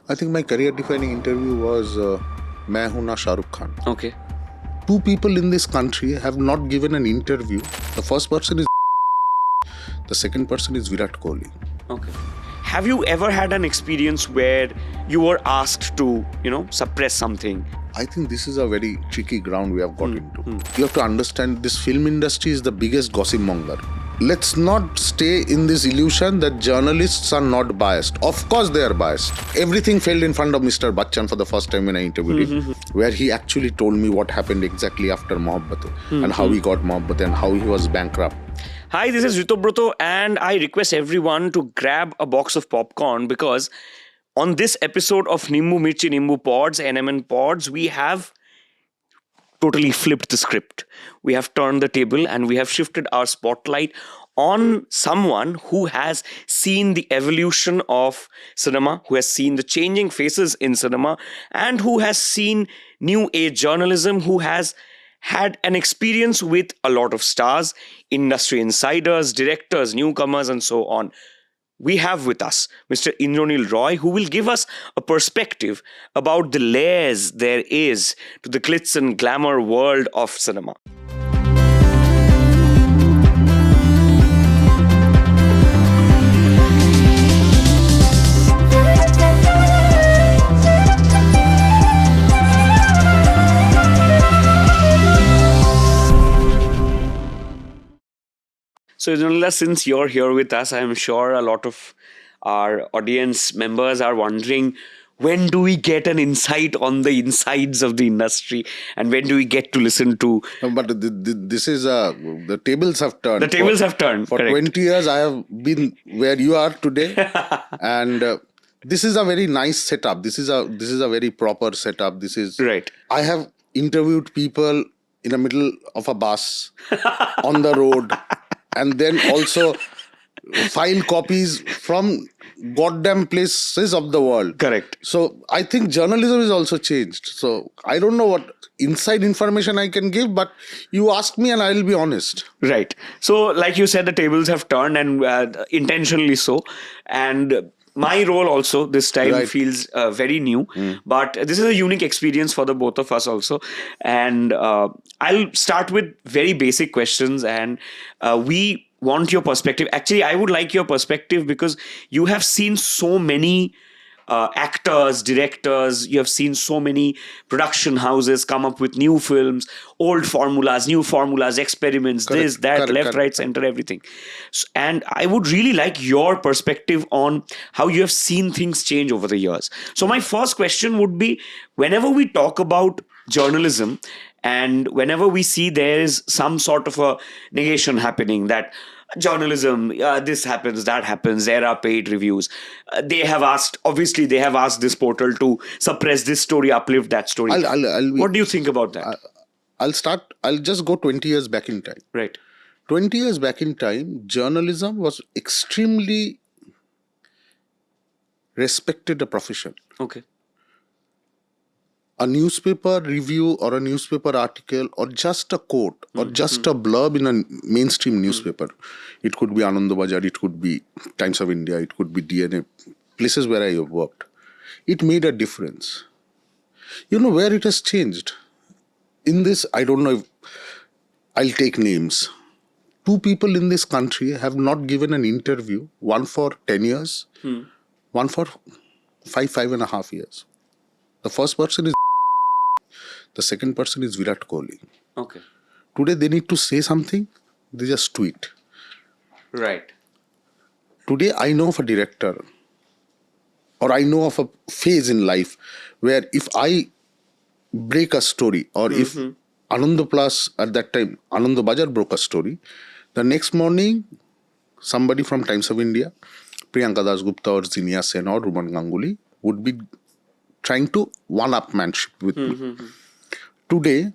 I think my career-defining interview was Main Hoon Na Shah Rukh Khan. Okay. Two people in this country have not given an interview. The first person is the second person is Virat Kohli. Okay. Have you ever had an experience where you were asked to, suppress something? I think this is a very tricky ground we have got into. You have to understand this film industry is the biggest gossip monger. Let's not stay in this illusion that journalists are not biased. Of course they are biased. Everything failed in front of Mr. Bachchan for the first time when I interviewed him, where he actually told me what happened exactly after Mohabbat and how he got Mohabbat and how he was bankrupt. Hi, this is Ritobroto and I request everyone to grab a box of popcorn because on this episode of Nimbu Mirchi Nimbu Pods, NMN Pods, we have totally flipped the script. We have turned the table and we have shifted our spotlight on someone who has seen the evolution of cinema, who has seen the changing faces in cinema, and who has seen new age journalism, who has had an experience with a lot of stars, industry insiders, directors, newcomers, and so on. We have with us Mr. Indranil Roy, who will give us a perspective about the layers there is to the glitz and glamour world of cinema. So, Indranil, since you're here with us, I'm sure a lot of our audience members are wondering, when do we get an insight on the insides of the industry and when do we get to listen to... But this is, the tables have turned. The tables have turned, For correct. 20 years, I have been where you are today. And this is a very nice setup. This is a very proper setup. This is... Right. I have interviewed people in the middle of a bus, on the road, and then also file copies from goddamn places of the world. Correct. So I think journalism is also changed. So I don't know what inside information I can give, but you ask me and I will be honest. Right. So like you said, the tables have turned and intentionally so. And my role also this time feels very new, but this is a unique experience for the both of us also. And I'll start with very basic questions and we want your perspective. Actually, I would like your perspective because you have seen so many actors, directors, you have seen so many production houses come up with new films, old formulas, new formulas, experiments, this, that, left, right, center, everything. So, and I would really like your perspective on how you have seen things change over the years. So my first question would be, whenever we talk about journalism and whenever we see there is some sort of a negation happening that journalism, this happens, that happens, there are paid reviews. They have asked this portal to suppress this story, uplift that story. What do you think about that? I'll just go 20 years back in time. Right. 20 years back in time, journalism was extremely respected a profession. Okay. A newspaper review or a newspaper article or just a quote or just a blurb in a mainstream newspaper. It could be Anand Bazar, it could be Times of India, it could be DNA, places where I have worked. It made a difference. You know where it has changed? In this, I don't know if I'll take names. Two people in this country have not given an interview, one for 10 years, one for 5.5 years. The first person is the second person is Virat Kohli. Okay. Today they need to say something, they just tweet. Right. Today I know of a director or I know of a phase in life where if I break a story or if Anand Plus at that time, Anand Bazar broke a story, the next morning somebody from Times of India, Priyanka Das Gupta or Zinia Sen or Ruman Ganguly would be trying to one-upmanship with me. Today,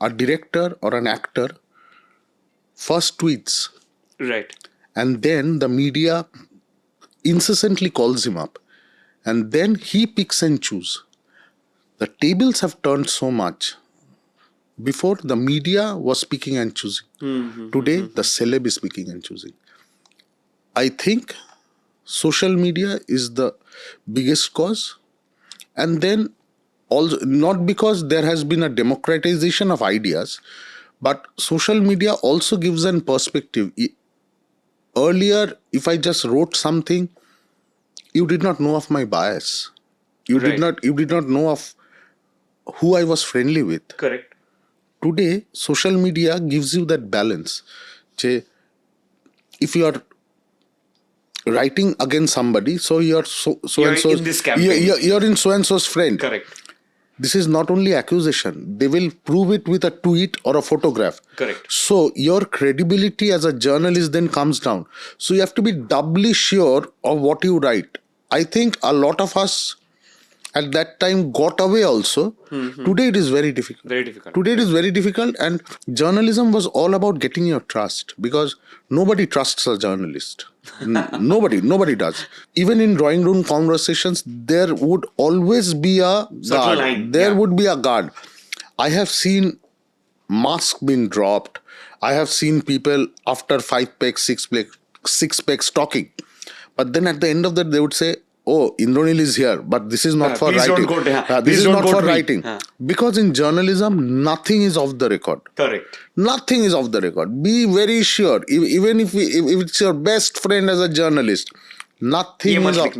a director or an actor first tweets. Right. And then the media incessantly calls him up. And then he picks and chooses. The tables have turned so much. Before, the media was picking and choosing. Today, the celeb is picking and choosing. I think social media is the biggest cause. And then also, not because there has been a democratization of ideas, but social media also gives an perspective. Earlier, if I just wrote something, you did not know of my bias. You did not know of who I was friendly with. Correct. Today, social media gives you that balance. If you are writing against somebody, so you're You're in this campaign. You're in so and so's friend. Correct. This is not only accusation. They will prove it with a tweet or a photograph. Correct. So your credibility as a journalist then comes down. So you have to be doubly sure of what you write. I think a lot of us at that time got away also. Today it is very difficult. Very difficult. Today it is very difficult, and journalism was all about getting your trust, because nobody trusts a journalist. Nobody does. Even in drawing room conversations, there would always be a guard. Line. There would be a guard. I have seen masks being dropped. I have seen people after 5 packs, 6 packs talking. But then at the end of that, they would say, "Oh, Indranil is here, but this is not for please writing. Don't go This is not for writing." me. Because in journalism, nothing is off the record. Correct. Nothing is off the record. Be very sure. Even if it's your best friend as a journalist, nothing is off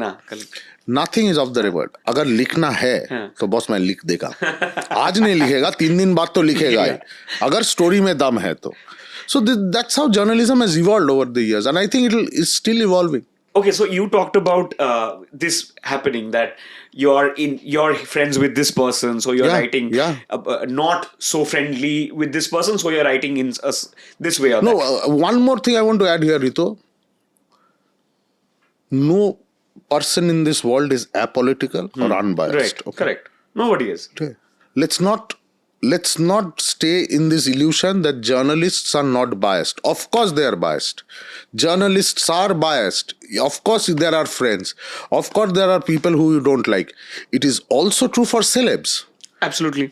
the record. अगर लिखना है तो boss मैं लिख देगा. आज नहीं लिखेगा, 3 दिन बाद तो लिखेगा. अगर स्टोरी में दम है तो. So that's how journalism has evolved over the years, and I think it's still evolving. Okay, so you talked about this happening, that you're friends with this person, so you're writing not so friendly with this person, so you're writing in this way or that. One more thing I want to add here, Rito. No person in this world is apolitical or unbiased. Right, okay? Correct. Nobody is. Okay. Let's not stay in this illusion that journalists are not biased. Of course they are biased. Journalists are biased. Of course there are friends. Of course there are people who you don't like. It is also true for celebs. Absolutely.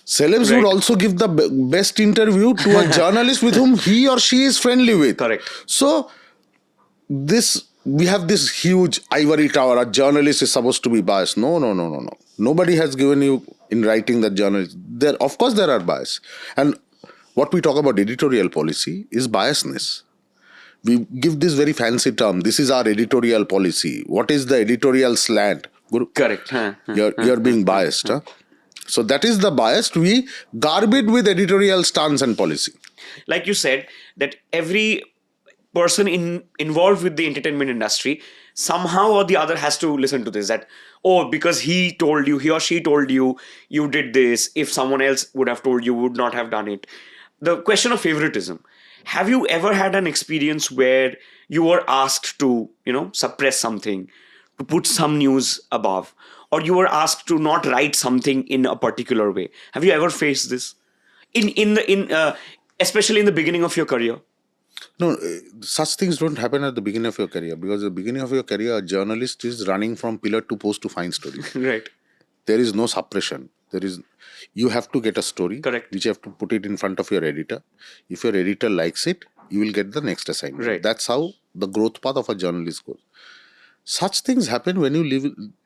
Celebs would also give the best interview to a journalist with whom he or she is friendly with. Correct. So we have this huge ivory tower. A journalist is supposed to be biased. No. Nobody has given you in writing that journalists. Of course there are bias. And what we talk about editorial policy is biasness. We give this very fancy term. This is our editorial policy. What is the editorial slant? Guru? Correct. You're being biased. Huh? So that is the bias. We garb it with editorial stance and policy. Like you said, that every person involved with the entertainment industry somehow or the other has to listen to this, that, oh, because he or she told you, you did this. If someone else would have told you, would not have done it. The question of favoritism. Have you ever had an experience where you were asked to, suppress something, to put some news above, or you were asked to not write something in a particular way? Have you ever faced this? Especially in the beginning of your career? No, such things don't happen at the beginning of your career, because at the beginning of your career, a journalist is running from pillar to post to find stories. Right. There is no suppression. You have to get a story. Correct. Which you have to put it in front of your editor. If your editor likes it, you will get the next assignment. Right. That's how the growth path of a journalist goes. Such things happen when you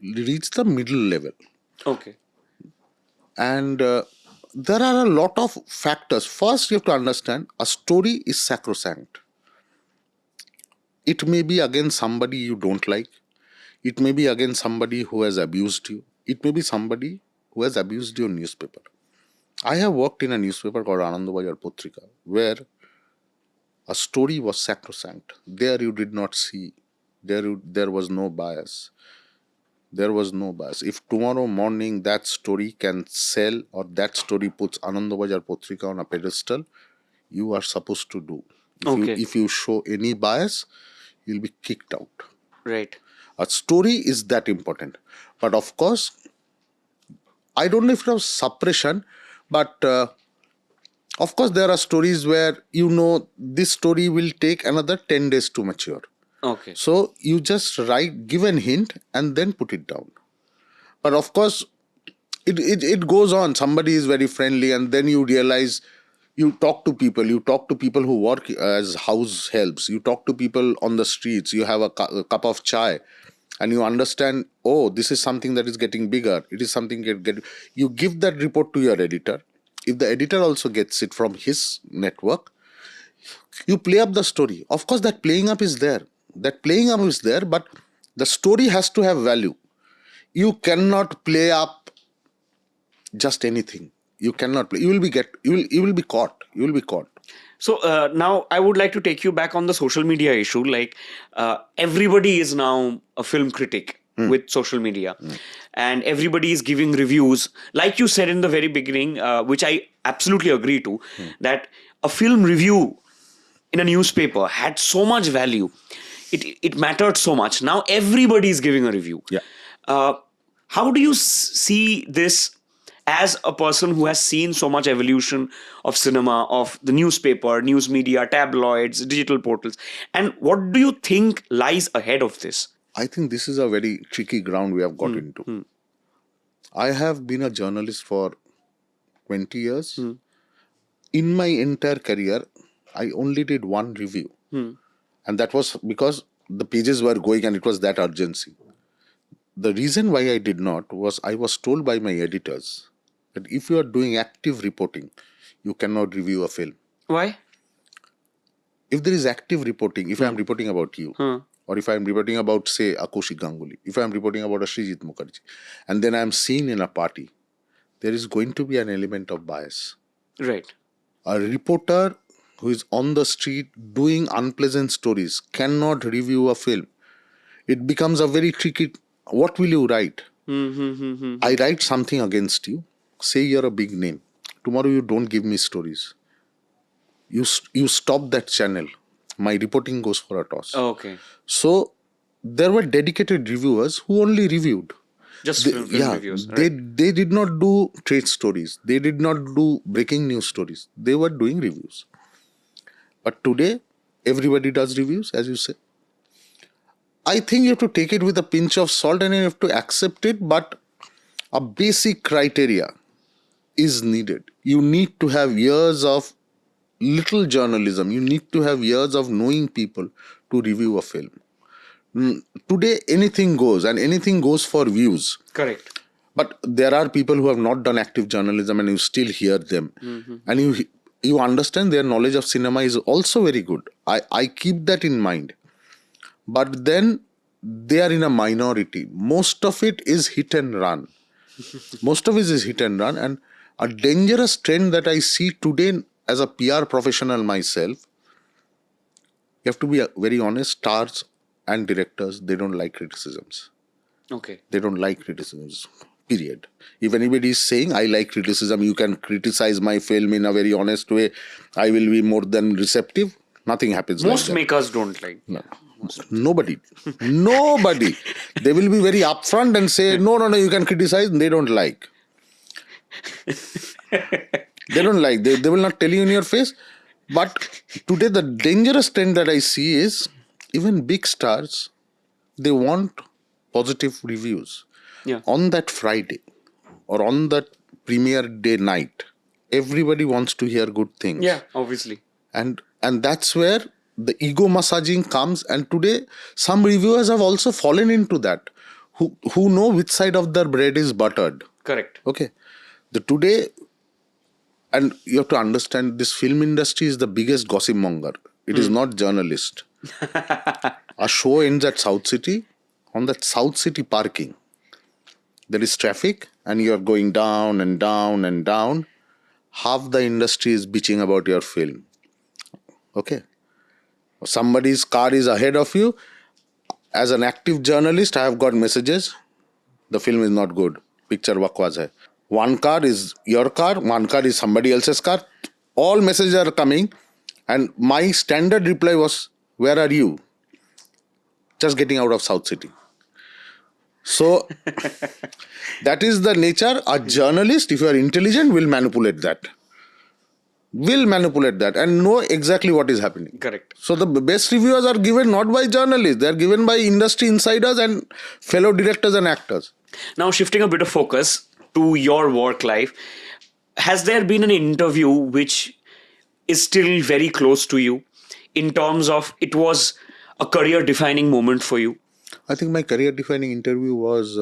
reach the middle level. Okay. And there are a lot of factors. First, you have to understand a story is sacrosanct. It may be against somebody you don't like. It may be against somebody who has abused you. It may be somebody who has abused your newspaper. I have worked in a newspaper called Anandabazar Potrika, where a story was sacrosanct. There you did not see. There was no bias. There was no bias. If tomorrow morning that story can sell, or that story puts Anandabazar Potrika on a pedestal, you are supposed to do. If you show any bias, you'll be kicked out. Right. A story is that important. But of course, I don't know if it was suppression, but of course there are stories where this story will take another 10 days to mature. Okay. So you just give an hint and then put it down. But of course, it goes on. Somebody is very friendly, and then you realize, you talk to people who work as house helps, you talk to people on the streets, you have a cup of chai, and you understand, oh, this is something that is getting bigger. It is something you give that report to your editor. If the editor also gets it from his network, you play up the story. Of course, that playing up is there. But the story has to have value. You cannot play up just anything. You cannot play. You will be caught. You will be caught. So now I would like to take you back on the social media issue. Like everybody is now a film critic with social media, and everybody is giving reviews. Like you said in the very beginning, which I absolutely agree to, that a film review in a newspaper had so much value. It mattered so much. Now everybody is giving a review. Yeah. How do you see this as a person who has seen so much evolution of cinema, of the newspaper, news media, tabloids, digital portals? And what do you think lies ahead of this? I think this is a very tricky ground we have got into. I have been a journalist for 20 years. In my entire career, I only did one review. And that was because the pages were going and it was that urgency. The reason why I did not was I was told by my editors that if you are doing active reporting, you cannot review a film. Why? If there is active reporting, if I am reporting about you, or if I am reporting about, say, a Kaushik Ganguly, if I am reporting about a Srijit Mukherjee, and then I am seen in a party, there is going to be an element of bias. Right. A reporter who is on the street doing unpleasant stories cannot review a film. It becomes a very tricky. What will you write? I write something against you. Say you're a big name. Tomorrow you don't give me stories. You stop that channel. My reporting goes for a toss. Oh, okay. So there were dedicated reviewers who only reviewed. Just film reviews. Right? They did not do trade stories. They did not do breaking news stories. They were doing reviews. But today, everybody does reviews, as you say. I think you have to take it with a pinch of salt and you have to accept it, but a basic criteria is needed. You need to have years of little journalism. You need to have years of knowing people to review a film. Today, anything goes, and anything goes for views. Correct. But there are people who have not done active journalism and you still hear them. And you understand their knowledge of cinema is also very good. I keep that in mind. But then they are in a minority. Most of it is hit and run. And a dangerous trend that I see today as a PR professional myself, you have to be very honest, stars and directors, they don't like criticisms. Okay. They don't like criticisms, period. If anybody is saying, I like criticism, you can criticize my film in a very honest way, I will be more than receptive, nothing happens. Most like makers don't like. No. Nobody. They will be very upfront and say, no, you can criticize. They don't like. They don't like. They will not tell you in your face. But today the dangerous trend that I see is even big stars, they want positive reviews. Yeah. On that Friday or on that premiere day night, everybody wants to hear good things. Yeah, obviously. And that's where the ego massaging comes, and today some reviewers have also fallen into that, who know which side of their bread is buttered. Correct. Okay. Today, and you have to understand, this film industry is the biggest gossip monger. It is not journalist. A show ends at South City. On that South City parking, there is traffic and you are going down and down and down. Half the industry is bitching about your film. Okay. Somebody's car is ahead of you. As an active journalist, I have got messages. The film is not good. Picture bakwas hai. One car is your car, one car is somebody else's car. All messages are coming. And my standard reply was, where are you? Just getting out of South City. So, that is the nature. A journalist, if you are intelligent, will manipulate that. And know exactly what is happening. Correct. So the best reviews are given not by journalists, they are given by industry insiders and fellow directors and actors. Now shifting a bit of focus to your work life, has there been an interview which is still very close to you in terms of it was a career defining moment for you? I think my career-defining interview was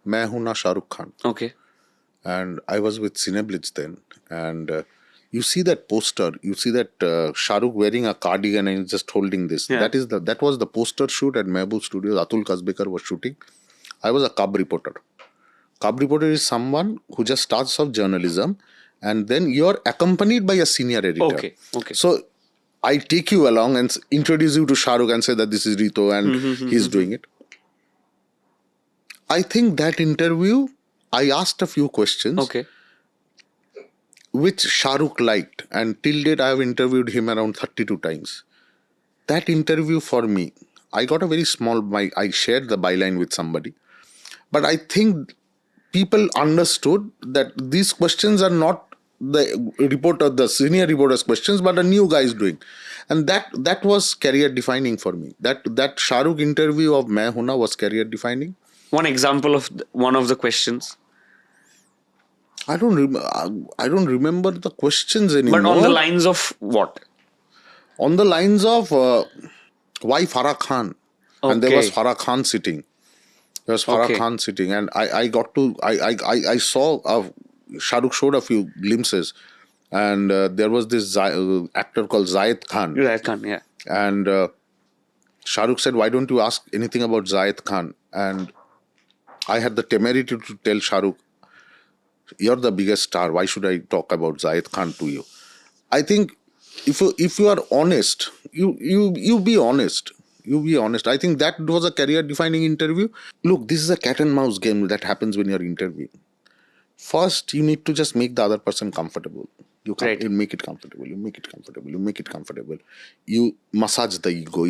Main Hoon Na Shah Rukh Khan. Okay. And I was with Cineblitz then. And you see that poster, you see that Shah Rukh wearing a cardigan and just holding this. Yeah. That was the poster shoot at Mehboob Studios. Atul Kasbekar was shooting. I was a cub reporter. Cub reporter is someone who just starts off journalism and then you're accompanied by a senior editor. Okay. So I take you along and introduce you to Shah Rukh and say that this is Rito and he's doing it. I think that interview, I asked a few questions. Okay. Which Shah Rukh liked, and till date I have interviewed him around 32 times. That interview for me, I got a very small, I shared the byline with somebody, but I think people understood that these questions are not the senior reporter's questions, but a new guy is doing. And that was career defining for me. That Shah Rukh interview of Main Hoon Na was career defining. One example of one of the questions. I don't remember the questions anymore. But on the lines of what? On the lines of why Farah Khan? Okay. And there was Farah Khan sitting. There was Farah Okay. Khan sitting, and I saw Shah Rukh showed a few glimpses, and there was this actor called Zayed Khan. Zayed Khan, yeah. And Shah Rukh said, "Why don't you ask anything about Zayed Khan?" And I had the temerity to tell Shah Rukh, "You're the biggest star. Why should I talk about Zayed Khan to you?" I think if you are honest, you be honest. You be honest. I think that was a career-defining interview. Look, this is a cat and mouse game that happens when you're interviewing. First, you need to just make the other person comfortable. You make it comfortable. You make it comfortable. You make it comfortable. You massage the ego.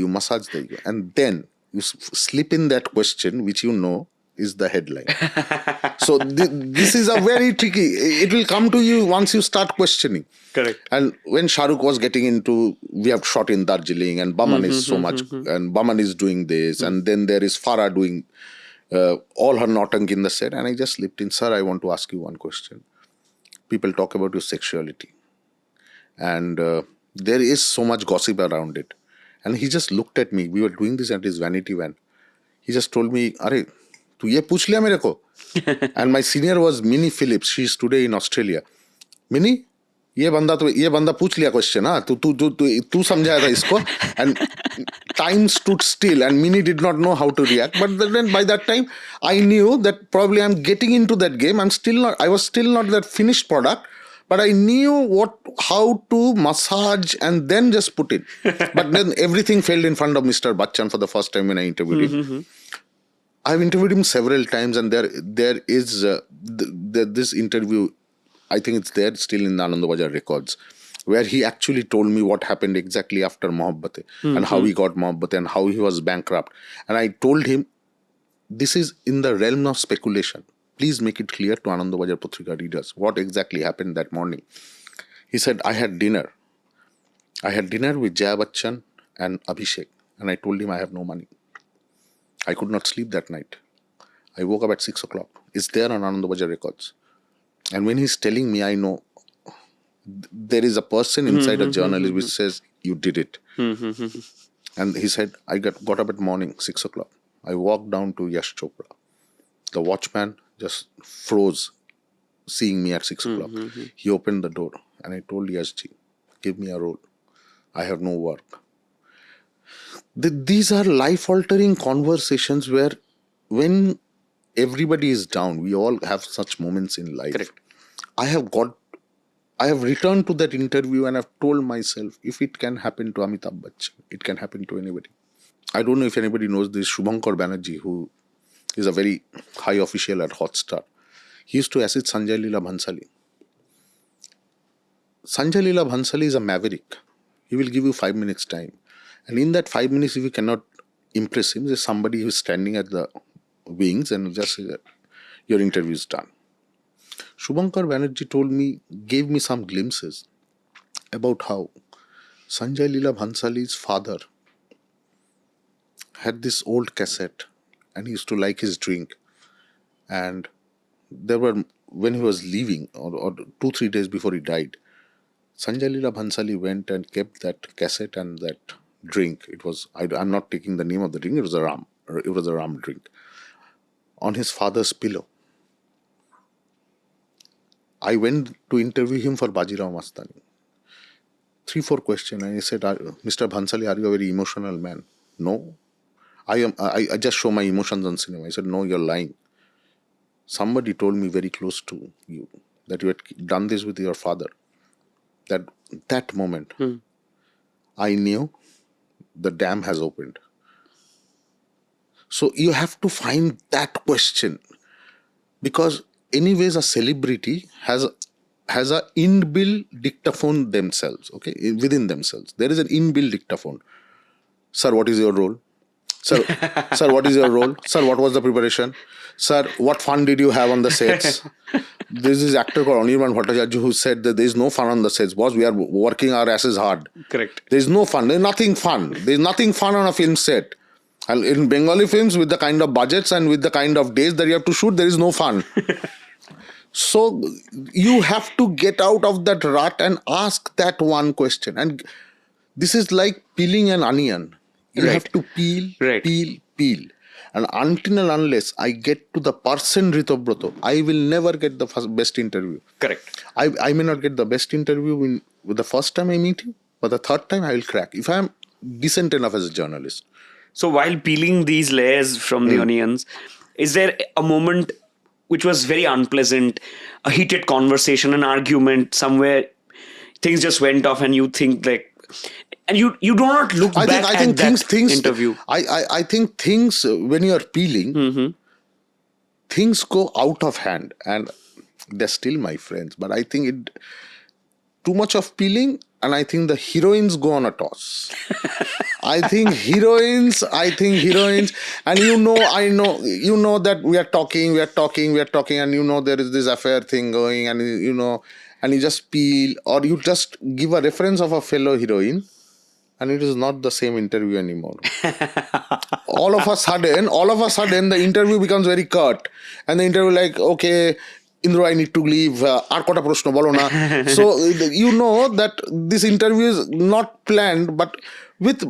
And then you slip in that question, which you know is the headline. So this is a very tricky. It will come to you once you start questioning. Correct. And when Shah Rukh was getting into, we have shot in Darjeeling and Baman is so much, and Baman is doing this, and then there is Farah doing all her nautank in the set, and I just slipped in, "Sir, I want to ask you one question. People talk about your sexuality, and there is so much gossip around it." And he just looked at me. We were doing this at his vanity van. He just told me, "Arey, tu ye puch liya mere ko?" And my senior was Minnie Phillips. She's today in Australia. "Minnie, ये बंदा पूछ लिया question, हाँ, तू समझाया था इसको." And time stood still and Minnie did not know how to react. But then by that time, I knew that probably I'm getting into that game. I was still not that finished product, but I knew how to massage and then just put it. But then everything failed in front of Mr. Bachchan for the first time when I interviewed him. I've interviewed him several times, and there is this interview. I think it's there still in the Anandabajar records, where he actually told me what happened exactly after Mohabbatein and how he got Mohabbatein and how he was bankrupt. And I told him, this is in the realm of speculation. Please make it clear to Anandabajar Patrika readers what exactly happened that morning. He said, I had dinner with Jaya Bachchan and Abhishek. And I told him I have no money. I could not sleep that night. I woke up at 6 o'clock. It's there on Anandabajar records. And when he's telling me, I know there is a person inside a journalist which says, you did it. And he said, I got up at morning, 6 o'clock. I walked down to Yash Chopra. The watchman just froze, seeing me at 6 o'clock. He opened the door and I told Yashji, give me a role. I have no work. These are life-altering conversations where when everybody is down, we all have such moments in life. Correct. I have returned to that interview and I've told myself, if it can happen to Amitabh Bachchan, it can happen to anybody. I don't know if anybody knows this Shubhankar Banerjee, who is a very high official at Hotstar. He used to assist Sanjay Leela Bhansali. Sanjay Leela Bhansali is a maverick. He will give you 5 minutes time. And in that 5 minutes, if you cannot impress him, there's somebody who is standing at the wings and just say that your interview is done. Shubhankar Banerjee gave me some glimpses about how Sanjay Leela Bhansali's father had this old cassette and he used to like his drink. And when he was leaving, or 2-3 days before he died, Sanjay Leela Bhansali went and kept that cassette and that drink. It was, I'm not taking the name of the drink, it was a It was a rum drink. On his father's pillow. I went to interview him for Bajirao Mastani. 3-4 questions. And he said, Mr. Bhansali, are you a very emotional man? No. I just show my emotions on cinema. I said, no, you're lying. Somebody told me very close to you that you had done this with your father. That moment, I knew the dam has opened. So you have to find that question, because anyways a celebrity has a inbuilt dictaphone themselves, okay, within themselves. There is an inbuilt dictaphone. Sir, what is your role? Sir, what is your role? Sir, what was the preparation? Sir, what fun did you have on the sets? This is actor called Anirban Bhattacharya who said that there is no fun on the sets. Boss, we are working our asses hard. Correct. There is no fun. There is nothing fun. There is nothing fun on a film set. And in Bengali films, with the kind of budgets and with the kind of days that you have to shoot, there is no fun. So you have to get out of that rut and ask that one question. And this is like peeling an onion. You have to peel. And until and unless I get to the person Ritobroto, I will never get the best interview. Correct. I may not get the best interview with the first time I meet you, but the third time I will crack. If I am decent enough as a journalist. So while peeling these layers from the onions, is there a moment which was very unpleasant, a heated conversation, an argument, somewhere things just went off and you think like, and you do not look back at that interview. I think things, when you are peeling, things go out of hand, and they're still my friends. But I think too much of peeling, and I think the heroines go on a toss. I think heroines, and you know that we are talking, and you know there is this affair thing going, and you know, and you just peel, or you just give a reference of a fellow heroine, and it is not the same interview anymore. all of a sudden, the interview becomes very curt, and the interview like, okay, Indra, I need to leave. Ar kota proshno bolo na. So you know that this interview is not planned, but with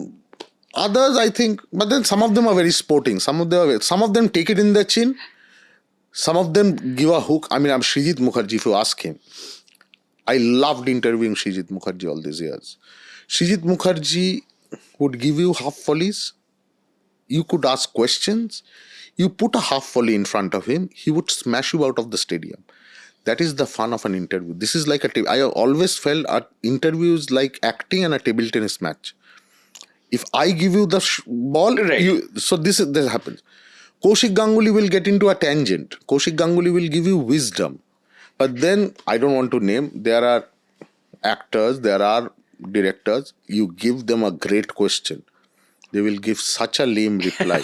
others, I think. But then some of them are very sporting. Some of them take it in their chin. Some of them give a hook. I mean, I'm Srijit Mukherjee. If you ask him, I loved interviewing Srijit Mukherjee all these years. Srijit Mukherjee would give you half volleys. You could ask questions. You put a half volley in front of him, he would smash you out of the stadium. That is the fun of an interview. This is like I have always felt interviews like acting and a table tennis match. If I give you the ball, so this happens. Kaushik Ganguly will get into a tangent. Kaushik Ganguly will give you wisdom. But then, I don't want to name, there are actors, there are directors, you give them a great question. They will give such a lame reply.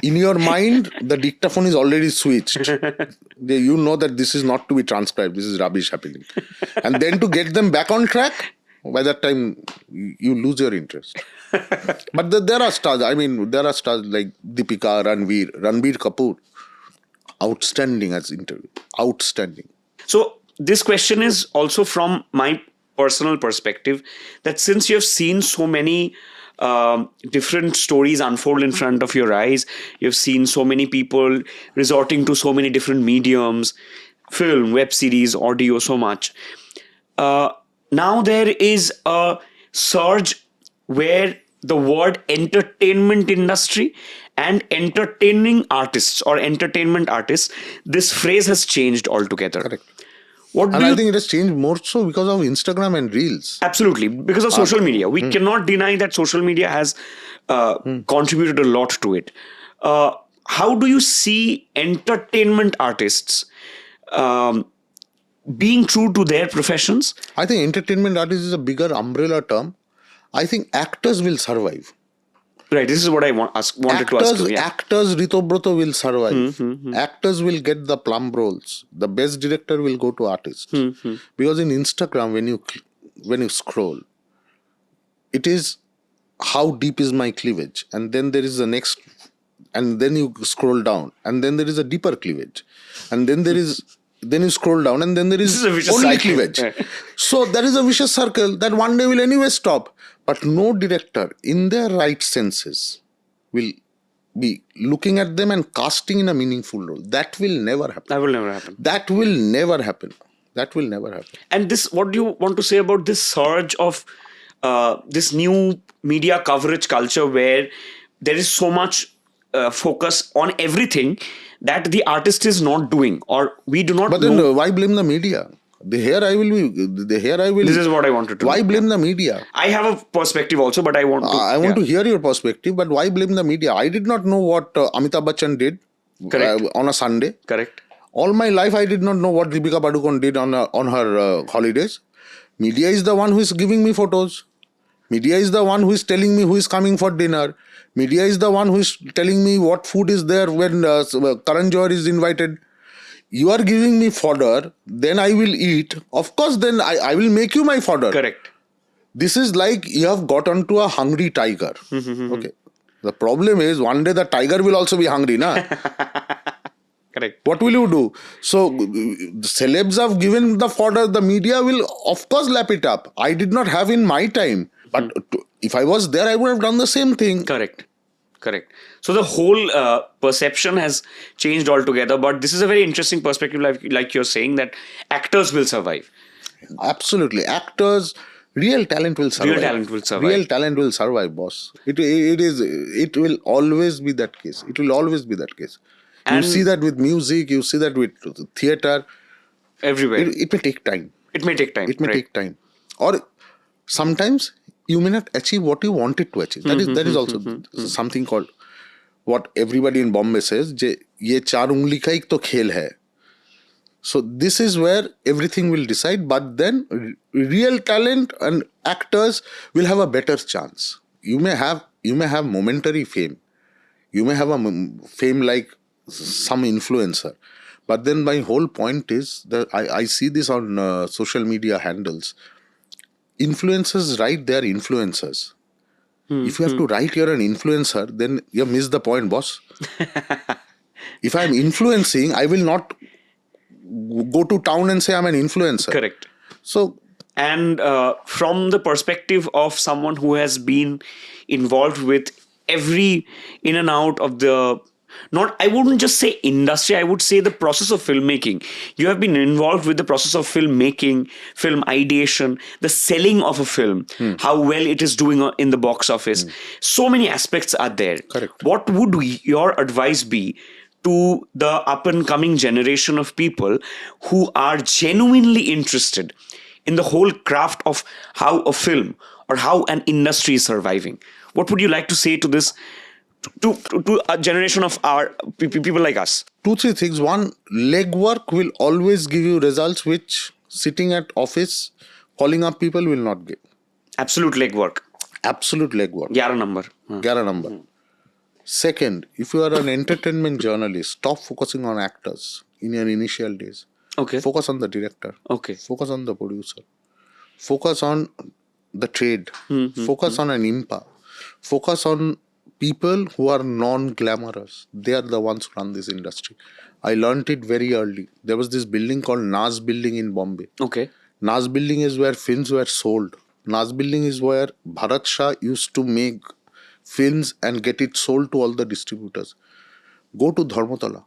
In your mind, the dictaphone is already switched. You know that this is not to be transcribed. This is rubbish happening. And then to get them back on track, by that time, you lose your interest. But there are stars. I mean, there are stars like Deepika, Ranbir Kapoor. Outstanding as interview. Outstanding. So this question is also from my personal perspective, that since you have seen so many different stories unfold in front of your eyes, you've seen so many people resorting to so many different mediums, film, web series, audio, so much. Now there is a surge where the word entertainment industry and entertaining artists or entertainment artists, this phrase has changed altogether. Correct. I think it has changed more so because of Instagram and Reels. Absolutely. Because of social media. We cannot deny that social media has contributed a lot to it. How do you see entertainment artists being true to their professions? I think entertainment artist is a bigger umbrella term. I think actors will survive. Right, this is what I wanted to ask you. Yeah. Actors, Ritobroto will survive. Actors will get the plum roles. The best director will go to artists. Because in Instagram, when you scroll, it is how deep is my cleavage, and then there is the next, and then you scroll down, and then there is a deeper cleavage, and then then you scroll down, and then there is only cleavage. So there is a vicious circle that one day will anyway stop. But no director in their right senses will be looking at them and casting in a meaningful role. That will never happen. That will never happen. That will never happen. That will never happen. And this, what do you want to say about this surge of this new media coverage culture where there is so much focus on everything that the artist is not doing, or we do not But know? then why blame the media? Here I will. This is what I wanted to Why know. blame the media? I have a perspective also, but I want to. I want to hear your perspective, but why blame the media? I did not know what Amitabh Bachchan did on a Sunday. Correct. All my life, I did not know what Deepika Padukone did on her holidays. Media is the one who is giving me photos. Media is the one who is telling me who is coming for dinner. Media is the one who is telling me what food is there when Karan Johar is invited. You are giving me fodder, then I will eat. Of course, then I will make you my fodder. Correct. This is like you have got onto a hungry tiger. Okay. The problem is one day the tiger will also be hungry, na? Correct. What will you do? So, the celebs have given the fodder, the media will of course lap it up. I did not have in my time. But if I was there, I would have done the same thing. Correct. So the whole perception has changed altogether. But this is a very interesting perspective, like you're saying, that actors will survive. Absolutely. Actors, real talent will survive. Real talent will survive, boss. It will always be that case. You see that with music, you see that with theatre. Everywhere. It may take time. It may take time. Or sometimes you may not achieve what you wanted to achieve. That is also something called what everybody in Bombay says, ye char ungli ka ek to khel hai. So this is where everything will decide, but then real talent and actors will have a better chance. You may have momentary fame. You may have a fame like some influencer. But then my whole point is that I see this on social media handles. Influencers write their influencers. If you have to write you're an influencer, then you miss the point, boss. If I'm influencing, I will not go to town and say I'm an influencer. Correct. So, and from the perspective of someone who has been involved with every in and out of the, I wouldn't just say industry, I would say the process of filmmaking. You have been involved with the process of filmmaking, film ideation, the selling of a film, how well it is doing in the box office. So many aspects are there. Correct. What would your advice be to the up and coming generation of people who are genuinely interested in the whole craft of how a film or how an industry is surviving? What would you like to say to this? To a generation of our people like us? 2-3 things. One, legwork will always give you results which sitting at office calling up people will not give. Absolute legwork. 11 number. Second, if you are an entertainment journalist, stop focusing on actors in your initial days. Okay. Focus on the director. Okay. Focus on the producer. Focus on the trade. Focus on an impa. Focus on people who are non-glamorous. They are the ones who run this industry. I learned it very early. There was this building called Naz Building in Bombay. Okay. Naz Building is where films were sold. Naz Building is where Bharat Shah used to make films and get it sold to all the distributors. Go to Dharmatala.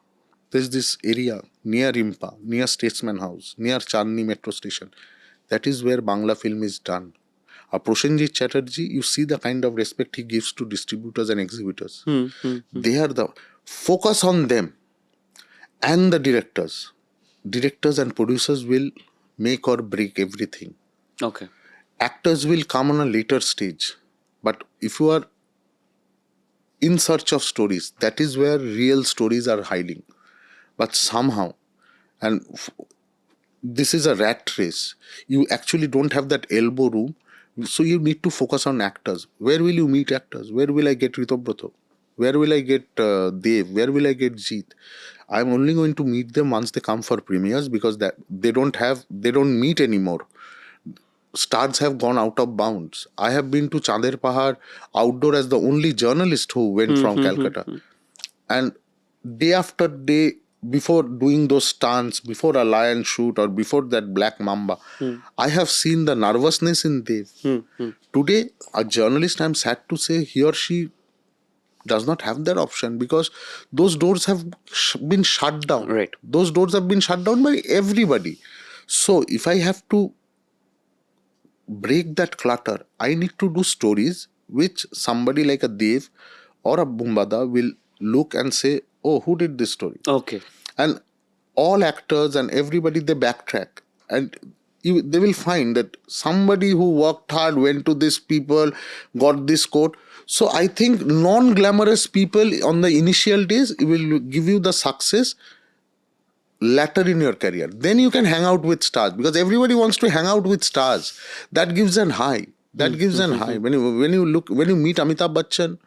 There's this area near Impa, near Statesman House, near Chandni Metro Station. That is where Bangla film is done. Prosenjit Chatterjee, you see the kind of respect he gives to distributors and exhibitors. They are the focus on them, and the directors. Directors and producers will make or break everything. Okay. Actors will come on a later stage, but if you are in search of stories, that is where real stories are hiding. But somehow, and this is a rat race, you actually don't have that elbow room. So you need to focus on actors. Where will you meet actors? Where will I get Ritobrato? Where will I get Dev? Where will I get Jeet? I'm only going to meet them once they come for premieres, because that they don't meet anymore. Stars have gone out of bounds. I have been to Chander Pahar outdoor as the only journalist who went from Calcutta. And day after day, before doing those stunts, before a lion shoot or before that black mamba, I have seen the nervousness in Dev. Today, a journalist, I'm sad to say, he or she does not have that option because those doors have been shut down. Right. Those doors have been shut down by everybody. So if I have to break that clutter, I need to do stories which somebody like a Dev or a Bumbada will look and say, oh, who did this story? Okay. And all actors and everybody, they backtrack. And they will find that somebody who worked hard, went to this people, got this quote. So I think non-glamorous people on the initial days will give you the success later in your career. Then you can hang out with stars because everybody wants to hang out with stars. That gives an high. That gives an high. When you meet Amitabh Bachchan,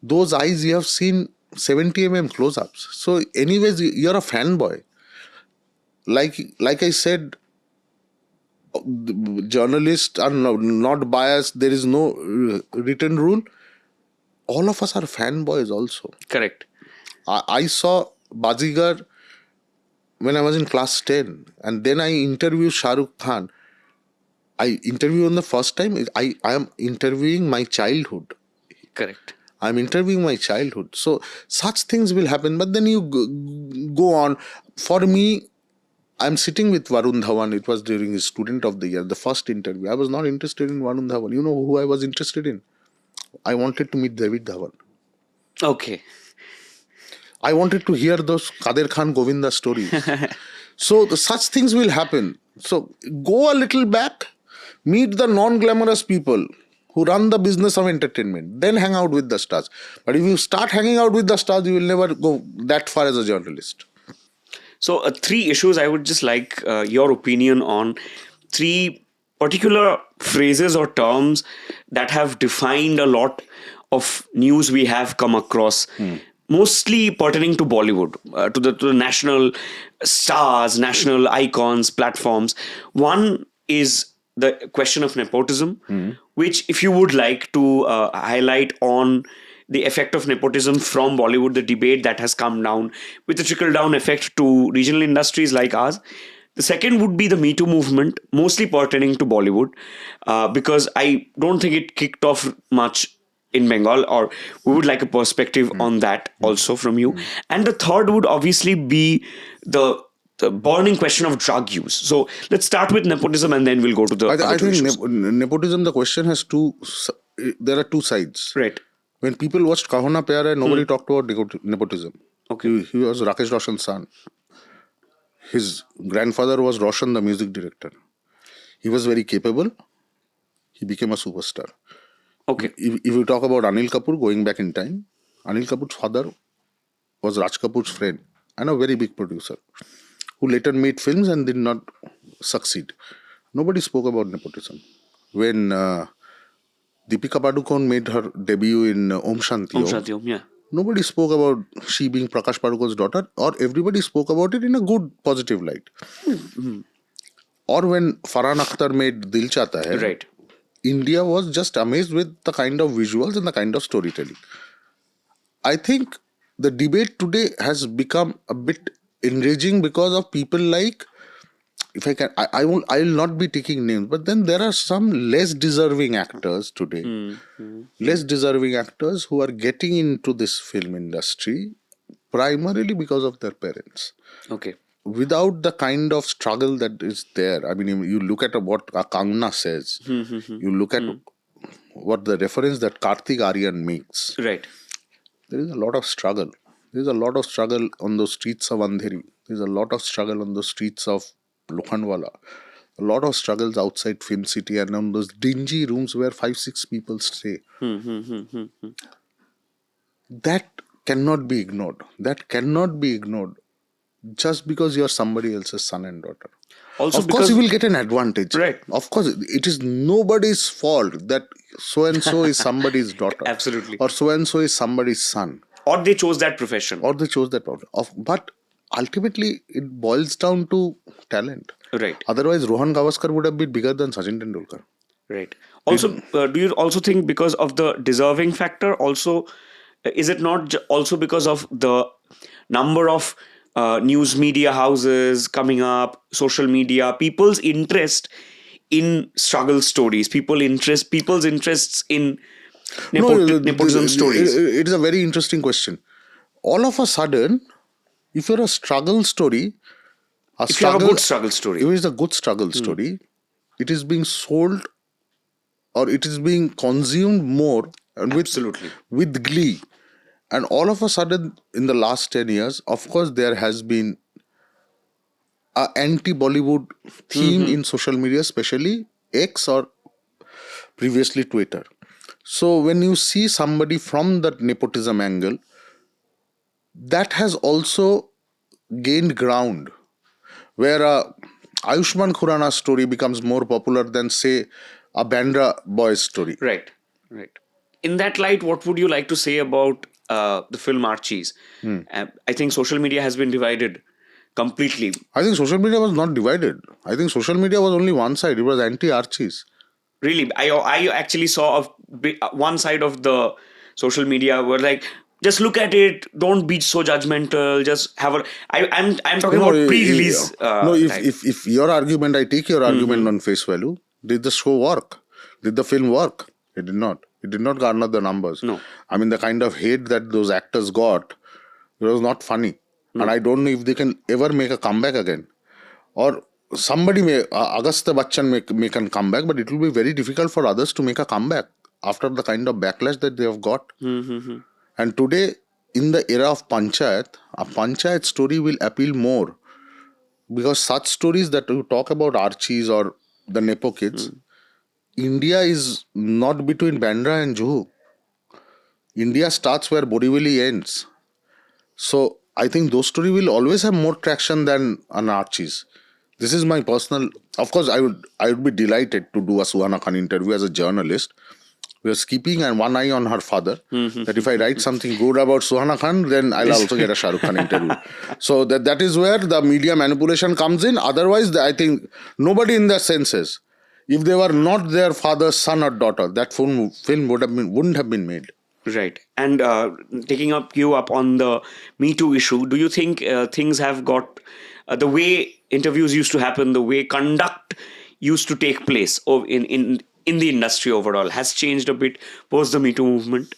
those eyes you have seen 70 close-ups. So anyways, you're a fanboy. Like I said, journalists are not biased. There is no written rule. All of us are fanboys also. Correct. I saw Bazigar when I was in class 10, and then I interviewed Shah Rukh Khan. I interview on the first time. I am interviewing my childhood. Correct. I'm interviewing my childhood. So such things will happen. But then you go on. For me, I'm sitting with Varun Dhawan. It was during his Student of the Year, the first interview. I was not interested in Varun Dhawan. You know who I was interested in? I wanted to meet David Dhawan. Okay. I wanted to hear those Kader Khan Govinda stories. So such things will happen. So go a little back, meet the non-glamorous people who run the business of entertainment, then hang out with the stars. But if you start hanging out with the stars, you will never go that far as a journalist. So 3 issues I would just like your opinion on, 3 particular phrases or terms that have defined a lot of news we have come across. Mostly pertaining to Bollywood, to the national stars, national icons, platforms. One is the question of nepotism, which if you would like to highlight on the effect of nepotism from Bollywood, the debate that has come down with the trickle-down effect to regional industries like ours. The second would be the Me Too movement, mostly pertaining to Bollywood, because I don't think it kicked off much in Bengal, or we would like a perspective on that also from you. And the third would obviously be the burning question of drug use. So let's start with nepotism and then we'll go to the I think issues. Nepotism, the question has there are two sides. Right. When people watched Kahona Pyara, nobody talked about nepotism. Okay. He was Rakesh Roshan's son. His grandfather was Roshan, the music director. He was very capable. He became a superstar. Okay. If you talk about Anil Kapoor, going back in time, Anil Kapoor's father was Raj Kapoor's friend and a very big producer who later made films and did not succeed. Nobody spoke about nepotism. When Deepika Padukone made her debut in Om Shanti Om, yeah. nobody spoke about she being Prakash Padukone's daughter, or everybody spoke about it in a good, positive light. Or when Farhan Akhtar made Dil Chahta Hai, Right. India was just amazed with the kind of visuals and the kind of storytelling. I think the debate today has become a bit enraging because of people like, if I can, I will not be taking names, but then there are some less deserving actors today, less deserving actors who are getting into this film industry primarily because of their parents. Okay. Without the kind of struggle that is there. I mean, you look at what Kangna says, you look at what the reference that Karthik Aryan makes. Right. There is a lot of struggle. There is a lot of struggle on the streets of Andheri. There is a lot of struggle on the streets of Lokhandwala. A lot of struggles outside Film City and on those dingy rooms where 5-6 people stay. That cannot be ignored. That cannot be ignored. Just because you are somebody else's son and daughter. Also, of course, you will get an advantage. Right. Of course, it is nobody's fault that so and so is somebody's daughter. Absolutely. Or so and so is somebody's son. Or they chose that profession. But ultimately, it boils down to talent. Right. Otherwise, Rohan Gavaskar would have been bigger than Sachin Tendulkar. Right. Also, do you also think because of the deserving factor, also, is it not also because of the number of news media houses coming up, social media, people's interest in struggle stories, people's interests in nepotism stories? It is a very interesting question. All of a sudden, if you're a struggle story, If you have a good struggle story. if it's a good struggle story, it is being sold or it is being consumed more and Absolutely. with glee. And all of a sudden, in the last 10 years, of course, there has been a anti-Bollywood theme in social media, especially X or previously Twitter. So when you see somebody from that nepotism angle, that has also gained ground, where a Ayushman Khurrana story becomes more popular than, say, a Bandra boys story. Right. In that light, what would you like to say about the film Archies? I think social media has been divided completely. I think social media was not divided. I think social media was only one side. It was anti-Archies. Really, I actually saw one side of the social media were like, just look at it, don't be so judgmental, just have a I'm talking about pre-release No, time. if your argument, I take your argument on face value. Did the show work? Did the film work? It did not. It did not garner the numbers. No. I mean, the kind of hate that those actors got, it was not funny. And I don't know if they can ever make a comeback again. Or somebody may, Amitabh Bachchan may can come back, but it will be very difficult for others to make a comeback after the kind of backlash that they have got. And today, in the era of Panchayat, a Panchayat story will appeal more, because such stories that you talk about Archies or the Nepo kids, India is not between Bandra and Juhu. India starts where Borivali ends. So I think those stories will always have more traction than an Archies. This is my personal. Of course, I would be delighted to do a Suhana Khan interview as a journalist. We are keeping one eye on her father. That if I write something good about Suhana Khan, then I'll also get a Shah Rukh Khan interview. So that is where the media manipulation comes in. Otherwise, I think nobody in their senses, if they were not their father's son or daughter, that film wouldn't have been made. Right. And taking you up on the Me Too issue, do you think things have got the way interviews used to happen, the way conduct used to take place in the industry overall has changed a bit post the Me Too movement?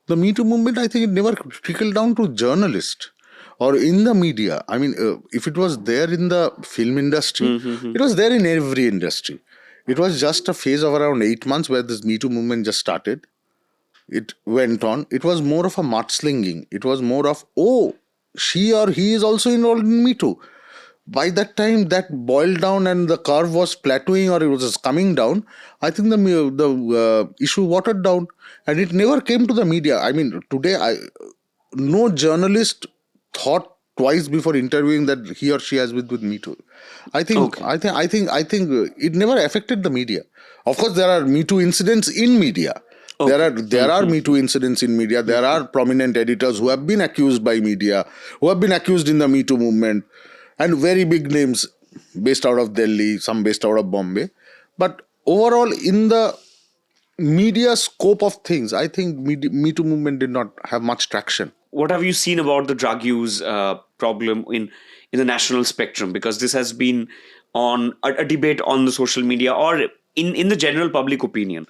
The Me Too movement, I think it never trickled down to journalists or in the media. I mean, if it was there in the film industry, it was there in every industry. It was just a phase of around 8 months where this Me Too movement just started. It went on. It was more of a mudslinging. It was more of, oh, she or he is also involved in Me Too. By that time, that boiled down and the curve was plateauing or it was coming down. I think the issue watered down and it never came to the media. I mean, today, no journalist thought twice before interviewing that he or she has with Me Too. I think it never affected the media. Of course, there are Me Too incidents in media. Okay. There are Me Too incidents in media. There are prominent editors who have been accused by media, who have been accused in the Me Too movement, and very big names based out of Delhi, some based out of Bombay. But overall, in the media scope of things, I think Me Too movement did not have much traction. What have you seen about the drug use problem in the national spectrum? Because this has been on a debate on the social media or in the general public opinion.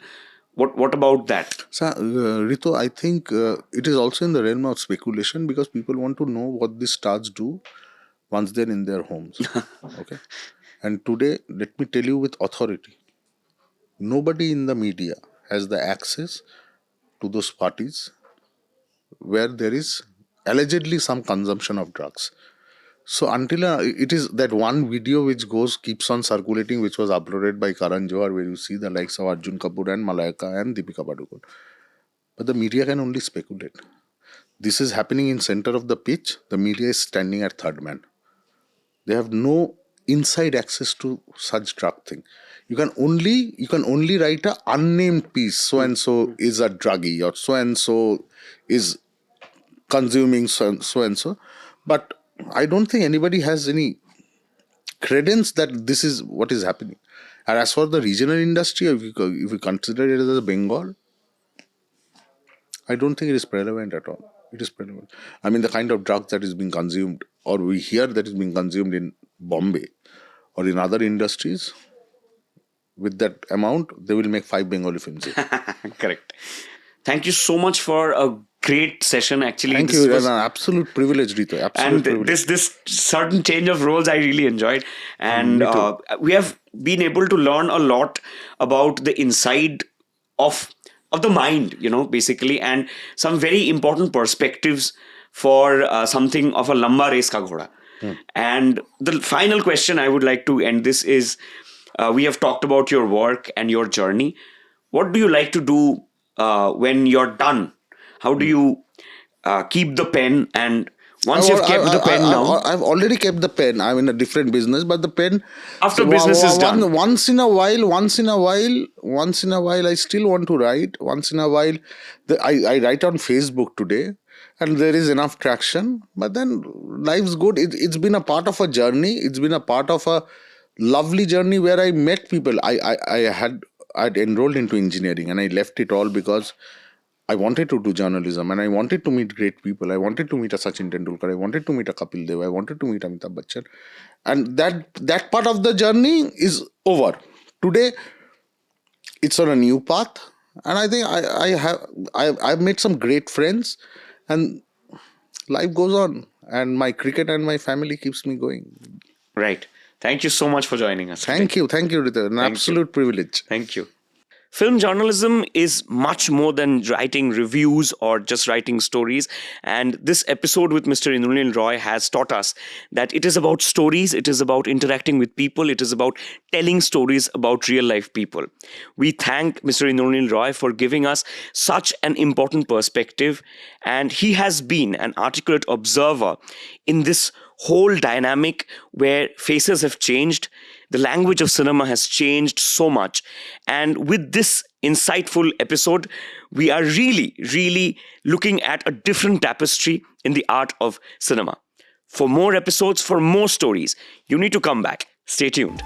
What about that? So, Ritu, I think it is also in the realm of speculation because people want to know what these stars do once they're in their homes. Okay. And today, let me tell you with authority, nobody in the media has the access to those parties where there is allegedly some consumption of drugs. So until it is that one video which keeps on circulating, which was uploaded by Karan Johar, where you see the likes of Arjun Kapoor and Malaika and Deepika Padukone. But the media can only speculate. This is happening in center of the pitch. The media is standing at third man. They have no inside access to such drug thing. You can only write a unnamed piece. So and so is a druggie, or so and so is consuming so and so. But I don't think anybody has any credence that this is what is happening. And as for the regional industry, if you consider it as a Bengal, I don't think it is prevalent at all. It is prevalent. I mean, the kind of drugs that is being consumed, or we hear that is being consumed in Bombay or in other industries, with that amount, they will make 5 Bengali films. Correct. Thank you so much for a great session. Actually, Thank this you. was, An absolute privilege, Rito. Absolute and privilege. this sudden change of roles I really enjoyed, and Me too. we have been able to learn a lot about the inside of the mind, basically, and some very important perspectives for something of a lamba race ka ghoda. And the final question I would like to end this is, we have talked about your work and your journey. What do you like to do when you're done? How do you keep the pen, and once you've kept the pen down, I've already kept the pen. I'm in a different business, but the pen. after business is done, Once in a while, I still want to write. Once in a while, I write on Facebook today, and there is enough traction. But then life's good. It's been a part of a journey. It's been a part of a lovely journey where I met people. I'd enrolled into engineering, and I left it all because I wanted to do journalism, and I wanted to meet great people. I wanted to meet a Sachin Tendulkar. I wanted to meet a Kapil Dev. I wanted to meet Amitabh Bachchan. And that part of the journey is over. Today, it's on a new path. And I think I've made some great friends, and life goes on. And my cricket and my family keeps me going. right? Thank you so much for joining us. Thank you, Rita. An absolute privilege. Thank you. Film journalism is much more than writing reviews or just writing stories. And this episode with Mr. Indranil Roy has taught us that it is about stories, it is about interacting with people, it is about telling stories about real life people. We thank Mr. Indranil Roy for giving us such an important perspective. And he has been an articulate observer in this whole dynamic where faces have changed. The language of cinema has changed so much. And with this insightful episode, we are really, really looking at a different tapestry in the art of cinema. For more episodes, for more stories, you need to come back. Stay tuned.